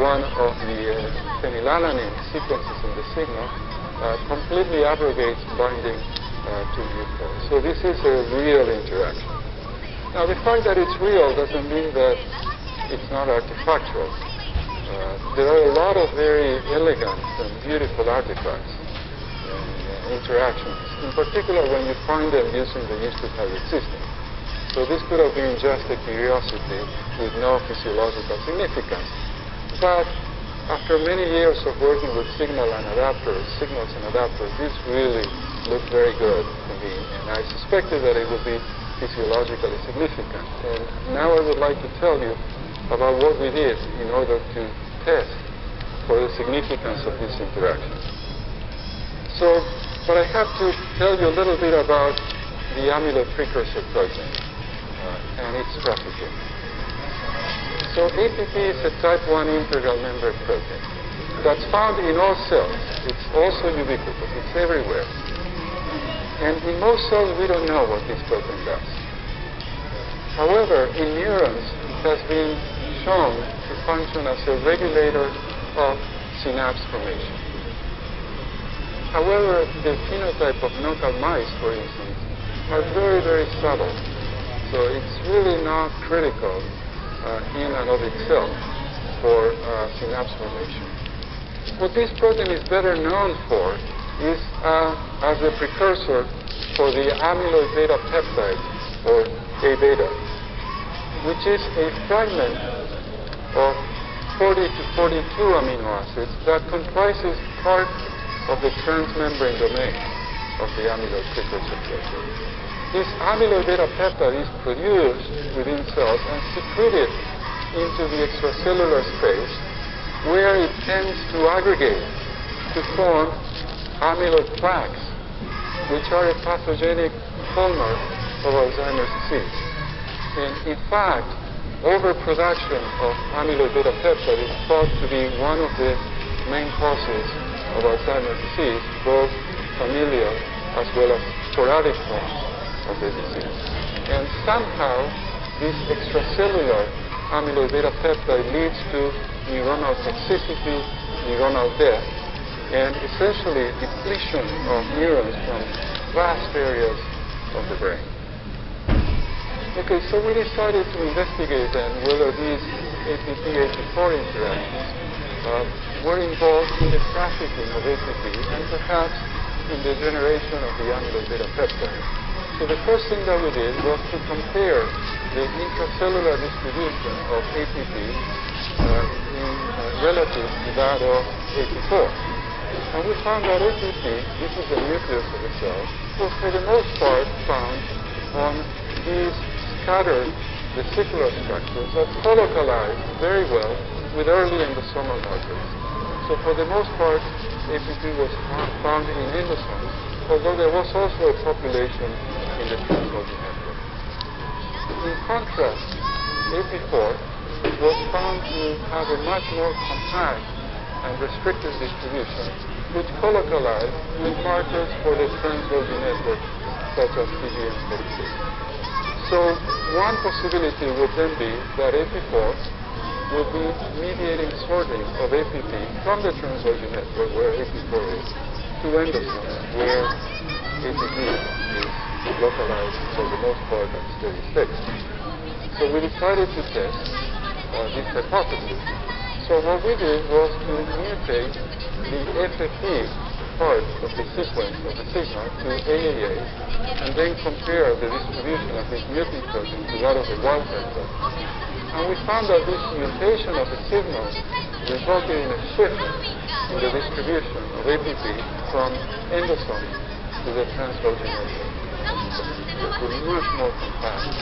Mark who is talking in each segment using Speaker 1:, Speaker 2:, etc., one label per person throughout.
Speaker 1: one of the phenylalanine sequences in the signal completely abrogates binding to mu4. So this is a real interaction. Now, the fact that it's real doesn't mean that it's not artifactual. There are a lot of very elegant and beautiful artifacts and interactions, in particular when you find them using the use-to-target system. So this could have been just a curiosity with no physiological significance. But after many years of working with signals and adapters, this really looked very good to me, and I suspected that it would be physiologically significant. And now I would like to tell you about what we did in order to test for the significance of these interactions. But I have to tell you a little bit about the amyloid precursor protein and its trafficking. So APP is a type 1 integral membrane protein that's found in all cells. It's also ubiquitous. It's everywhere. And in most cells, we don't know what this protein does. However, in neurons, it has been shown to function as a regulator of synapse formation. However, the phenotype of knockout mice, for instance, are very, very subtle. So it's really not critical in and of itself for synapse formation. What this protein is better known for is as a precursor for the amyloid beta peptide, or A-beta, which is a fragment of 40 to 42 amino acids that comprises part of the transmembrane domain of the amyloid precursor protein. This amyloid beta peptide is produced within cells and secreted into the extracellular space, where it tends to aggregate to form amyloid plaques, which are a pathogenic hallmark of Alzheimer's disease. And in fact, overproduction of amyloid beta peptide is thought to be one of the main causes of Alzheimer's disease, both familial as well as sporadic forms of the disease. And somehow, this extracellular amyloid beta peptide leads to neuronal toxicity, neuronal death, and essentially depletion of neurons from vast areas of the brain. Okay, so we decided to investigate then whether these APP-84 interactions were involved in the trafficking of APP and perhaps in the generation of the amyloid beta peptide. So the first thing that we did was to compare the intracellular distribution of APP relative to that of AP4. And we found that APP, this is the nucleus of the cell, was for the most part found on these scattered vesicular structures that colocalize very well with early endosomal markers. So for the most part, APP was found in endosomes, although there was also a population in the transloading network. In contrast, AP4 was found to have a much more compact and restricted distribution, which colocalized with markers for the transloading network, such as PGM46. So one possibility would then be that AP4 will be mediating sorting of APP from the transloading network, where AP4 is, to endosomes, where APP is localized for the most part at steady state. So we decided to test this hypothesis. So what we did was to mutate the FFP part of the sequence of the signal to AAA, and then compare the distribution of this mutant protein to that of the wild type protein. And we found that this mutation of the signal resulted in a shift in the distribution of APP from endosome to the transloading network. So much more compact.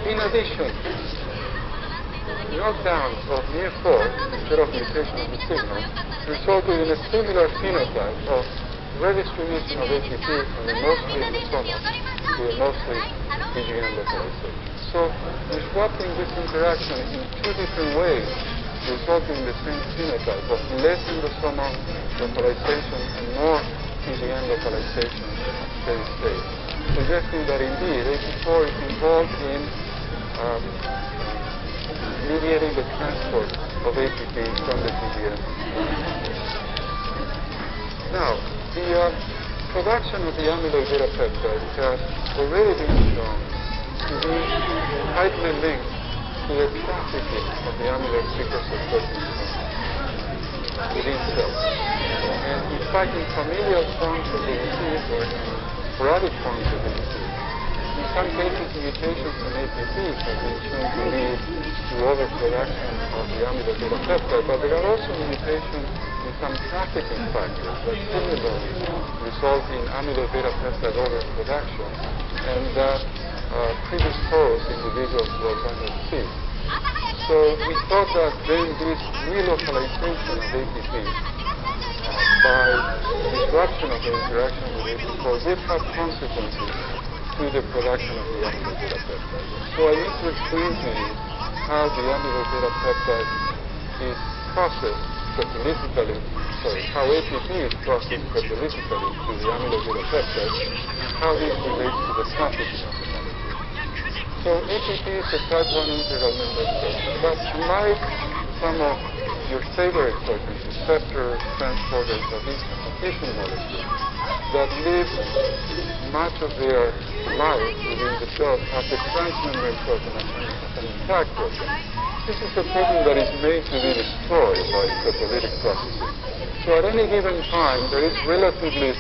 Speaker 1: In addition, knockdown of mu4 instead of mutation of the signal resulted in a similar phenotype of redistribution of ATP from the mostly endosomal to a mostly PGM localization. So disrupting this interaction in two different ways resulting in the same phenotype of less endosomal localization and more PGM localization at steady state, suggesting that indeed AP4 is involved in mediating mediating the transport of ATP from the TDM. Now, the production of the amyloid beta peptide has already been shown to be tightly linked to the trafficking of the amyloid precursor proteins within cells. And in fact, in familial forms of the disease or in sporadic forms of the disease, in some cases, mutations in ATP have been shown to lead to overproduction of the amyloid beta peptide, but there are also mutations in some trafficking factors that similarly result in amyloid beta peptide overproduction and that predispose individuals to Alzheimer's disease. So we thought that then this relocalization of ATP by disruption of the interaction with ATP would have consequences to the production of the amyloid beta peptide. So I need to explain to you how the amyloid beta peptide is processed catalytically, how ATP is processed catalytically to the amyloid beta peptide, how this relates to the trafficking of the molecule. So ATP is a type 1 integral member protein, but unlike some of your favorite proteins, receptors, transporters of these tissue molecules that live much of their life within the cell as a transmembrane protein, as an intact protein, this is a protein that is made to be destroyed by catalytic processing. So at any given time, there is relatively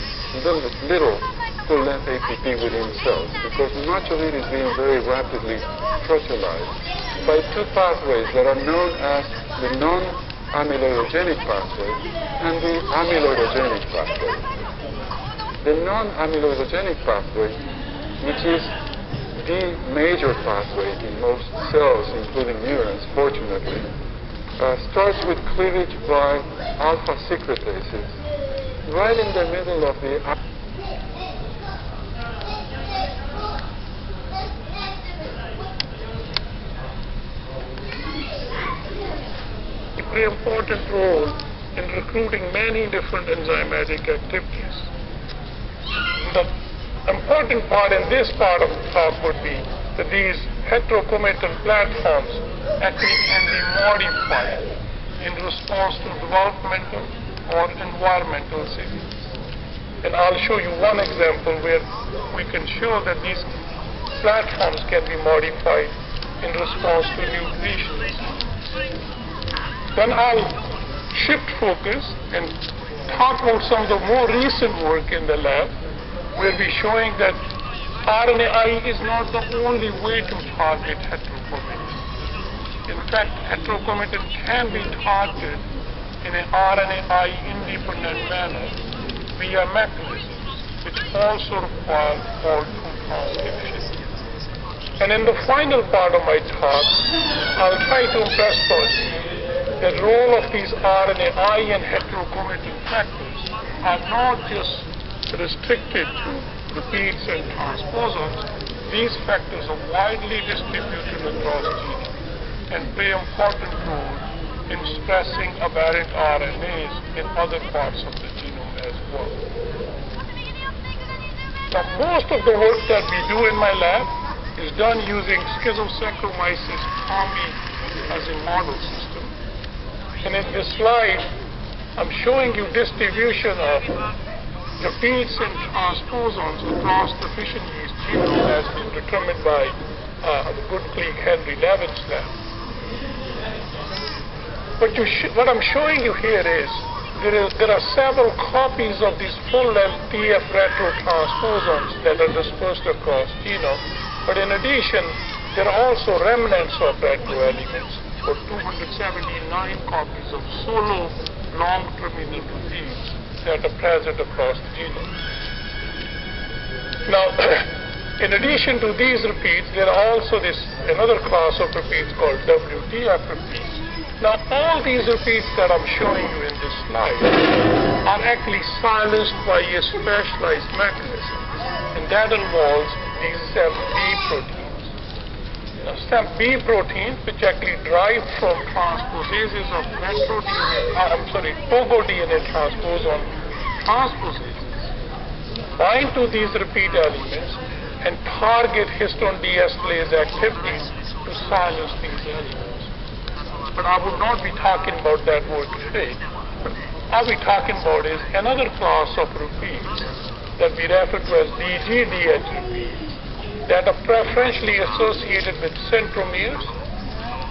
Speaker 1: little full-length ATP within cells because much of it is being very rapidly proteolized by two pathways that are known as the non-amyloidogenic pathway and the amyloidogenic pathway. The non-amyloidogenic pathway, which is the major pathway in most cells, including neurons, fortunately, starts with cleavage by alpha secretases right in the middle of the
Speaker 2: very important role in recruiting many different enzymatic activities. The important part in this part of the talk would be that these heterochromatin platforms actually can be modified in response to developmental or environmental signals. And I'll show you one example where we can show that these platforms can be modified in response to nutrition. Then I'll shift focus and talk about some of the more recent work in the lab where we're showing that RNAi is not the only way to target heterochromatin. In fact, heterochromatin can be targeted in an RNAi-independent manner via mechanisms which also require whole-2 transcription. And in the final part of my talk, I'll try to impress upon you the role of these RNAi and heterochromatin factors are not just restricted to repeats and transposons. These factors are widely distributed across the genome and play an important role in stressing aberrant RNAs in other parts of the genome as well. Now, most of the work that we do in my lab is done using Schizosaccharomyces pombe as a model system. And in this slide, I'm showing you distribution of repeats and transposons across the fish and yeast genome as been determined by the good colleague Henry Levin's lab. What I'm showing you here is there are several copies of these full-length TF retrotransposons that are dispersed across genome, but in addition, there are also remnants of retro elements for 279 copies of solo long-terminal repeats that are present across the genome. Now, in addition to these repeats, there are also another class of repeats called WTF repeats. Now, all these repeats that I'm showing you in this slide are actually silenced by a specialized mechanism, and that involves these SEMP-B proteins. Now, SEMP-B proteins, which actually derive from transposases of togo-DNA transposon transposases, bind to these repeat elements and target histone deacetylase activities to silence these elements. but I would not be talking about that word today. What we're talking about is another class of repeats that we refer to as DGDH repeats that are preferentially associated with centromeres,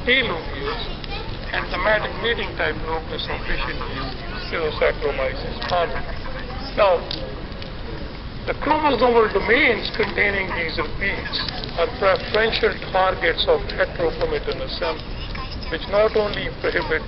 Speaker 2: telomeres, and the somatic meeting type locus of Saccharomyces convent. Now, the chromosomal domains containing these repeats are preferential targets of heterochromatin assembly, which not only prohibit